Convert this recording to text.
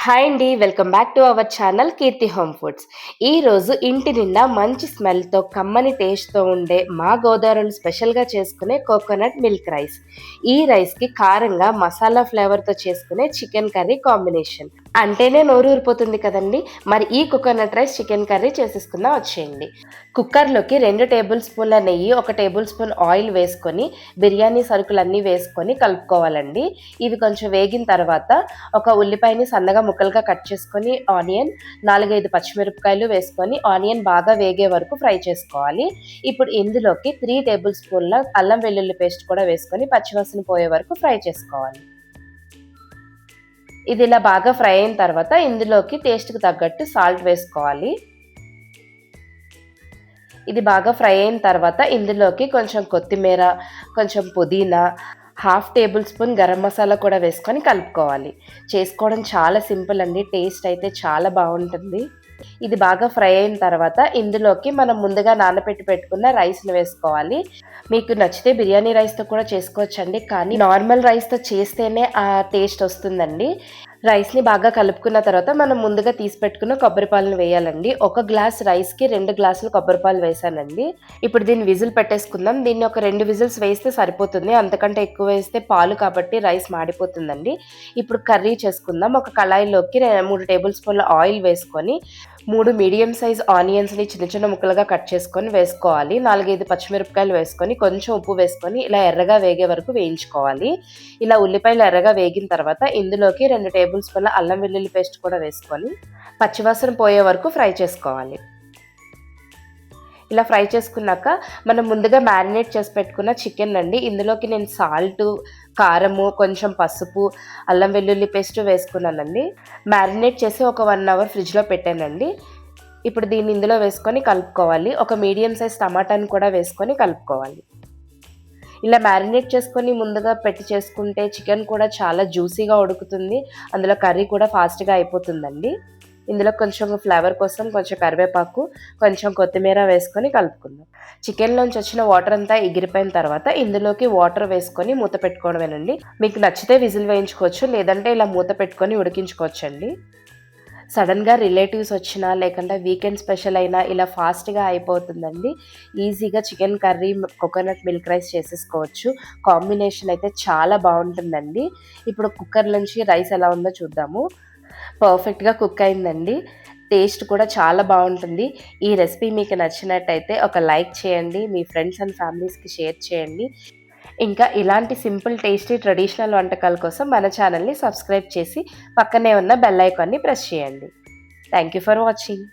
Hi అండి. Welcome back to our channel Keerthi home foods. ఈరోజు ఇంటి నిండా మంచి స్మెల్‌తో, కమ్మని టేస్ట్‌తో ఉండే మా గోదావరోళ్ళు స్పెషల్‌గా చేసుకునే కోకోనట్ మిల్క్ రైస్. ఈ రైస్‌కి కారంగా మసాలా ఫ్లేవర్‌తో చేసుకునే చికెన్ కర్రీ కాంబినేషన్. అంటేనే నోరూరిపోతుంది కదండీ! మరి ఈ కోకోనట్ రైస్, చికెన్ కర్రీ చేసేసుకుందాం వచ్చేయండి. కుక్కర్‌లోకి 2 టేబుల్ స్పూన్ల నెయ్యి, 1 టేబుల్ స్పూన్ ఆయిల్ వేసుకొని, బిర్యానీ సరుకులన్నీ వేసుకొని కలుపుకోవాలండి. ఇవి కొంచెం వేగిన తర్వాత ఒక ఉల్లిపాయని సన్నగా ముక్కలుగా కట్ చేసుకొని, ఆనియన్, 4, 5 పచ్చిమిరపకాయలు వేసుకొని, ఆనియన్ బాగా వేగే వరకు ఫ్రై చేసుకోవాలి. ఇప్పుడు ఇందులోకి 3 టేబుల్ స్పూన్ల అల్లం వెల్లుల్లి పేస్ట్ కూడా వేసుకొని, పచ్చివాసన పోయే వరకు ఫ్రై చేసుకోవాలి. ఇది ఇలా బాగా ఫ్రై అయిన తర్వాత ఇందులోకి టేస్ట్‌కి తగ్గట్టు సాల్ట్ వేసుకోవాలి. ఇది బాగా ఫ్రై అయిన తర్వాత ఇందులోకి కొంచెం కొత్తిమీర, కొంచెం పుదీనా, half table spoon garam masala కూడా వేసుకొని కలుపుకోవాలి. చేసుకోవడం చాలా సింపుల్ అండి. టేస్ట్ అయితే చాలా బావుంటుంది. ఇది బాగా ఫ్రై అయిన తర్వాత ఇందులోకి మనం ముందుగా నానబెట్టి పెట్టుకున్న రైస్‌ని వేసుకోవాలి. మీకు నచ్చితే బిర్యానీ రైస్‌తో కూడా చేసుకోవచ్చండి. కానీ నార్మల్ రైస్‌తో చేస్తేనే ఆ టేస్ట్ వస్తుందండి. రైస్‌ని బాగా కలుపుకున్న తర్వాత మనం ముందుగా తీసి పెట్టుకున్న కొబ్బరి పాలను వేయాలండి. 1 గ్లాస్ రైస్‌కి 2 గ్లాసులు కొబ్బరి పాలు వేశానండి. ఇప్పుడు దీన్ని విజిల్ పెట్టేసుకుందాం. దీన్ని ఒక 2 విజిల్స్ వేస్తే సరిపోతుంది. అంతకంటే ఎక్కువ వేస్తే పాలు కాబట్టి రైస్ మాడిపోతుందండి. ఇప్పుడు కర్రీ చేసుకుందాం. ఒక కళాయిలోకి 3 టేబుల్ స్పూన్ల ఆయిల్ వేసుకొని 3 మీడియం సైజ్ ఆనియన్స్‌ని చిన్న చిన్న ముక్కలుగా కట్ చేసుకొని వేసుకోవాలి. 4, 5 పచ్చిమిరపకాయలు వేసుకొని, కొంచెం ఉప్పు వేసుకొని ఇలా ఎర్రగా వేగే వరకు వేయించుకోవాలి. ఇలా ఉల్లిపాయలు ఎర్రగా వేగిన తర్వాత ఇందులోకి 2 టేబుల్ స్పూన్ల అల్లం వెల్లుల్లి పేస్ట్ కూడా వేసుకొని, పచ్చివాసన పోయే వరకు ఫ్రై చేసుకోవాలి. ఇలా ఫ్రై చేసుకున్నాక మనం ముందుగా మ్యారినేట్ చేసి పెట్టుకున్న చికెన్ అండి. ఇందులోకి నేను సాల్టు, కారము, కొంచెం పసుపు, అల్లం వెల్లుల్లి పేస్ట్ వేసుకున్నానండి. మ్యారినేట్ చేసి ఒక 1 అవర్ ఫ్రిడ్జ్‌లో పెట్టానండి. ఇప్పుడు దీన్ని ఇందులో వేసుకొని కలుపుకోవాలి. ఒక మీడియం సైజ్ టమాటాని కూడా వేసుకొని కలుపుకోవాలి. ఇలా మ్యారినేట్ చేసుకొని ముందుగా పెట్టి చేసుకుంటే చికెన్ కూడా చాలా జ్యూసీగా ఉడుకుతుంది. అందులో కర్రీ కూడా ఫాస్ట్‌గా అయిపోతుందండి. ఇందులో కొంచెం ఫ్లేవర్ కోసం కొంచెం కరివేపాకు, కొంచెం కొత్తిమీర వేసుకొని కలుపుకుందాం. చికెన్‌లోంచి వచ్చిన వాటర్ అంతా ఎగిరిపోయిన తర్వాత ఇందులోకి వాటర్ వేసుకొని మూత పెట్టుకోవడమేనండి. మీకు నచ్చితే విజిల్ వేయించుకోవచ్చు. లేదంటే ఇలా మూత పెట్టుకొని ఉడికించుకోవచ్చండి. సడన్‌గా రిలేటివ్స్ వచ్చినా, లేకంటే వీకెండ్ స్పెషల్ అయినా ఇలా ఫాస్ట్‌గా అయిపోతుందండి. ఈజీగా chicken curry, coconut milk rice చేసేసుకోవచ్చు. కాంబినేషన్ అయితే చాలా బావుంటుందండి. ఇప్పుడు కుక్కర్ నుంచి రైస్ ఎలా ఉందో చూద్దాము. పర్ఫెక్ట్‌గా కుక్ అయిందండి. టేస్ట్ కూడా చాలా బావుంటుంది. ఈ రెసిపీ మీకు నచ్చినట్టయితే ఒక లైక్ చేయండి. మీ ఫ్రెండ్స్ అండ్ ఫ్యామిలీస్‌కి షేర్ చేయండి. ఇంకా ఇలాంటి సింపుల్, టేస్టీ, ట్రెడిషనల్ వంటకాల కోసం మన ఛానల్‌ని సబ్స్క్రైబ్ చేసి పక్కనే ఉన్న బెల్ ఐకాన్‌ని ప్రెస్ చేయండి. Thank you for watching.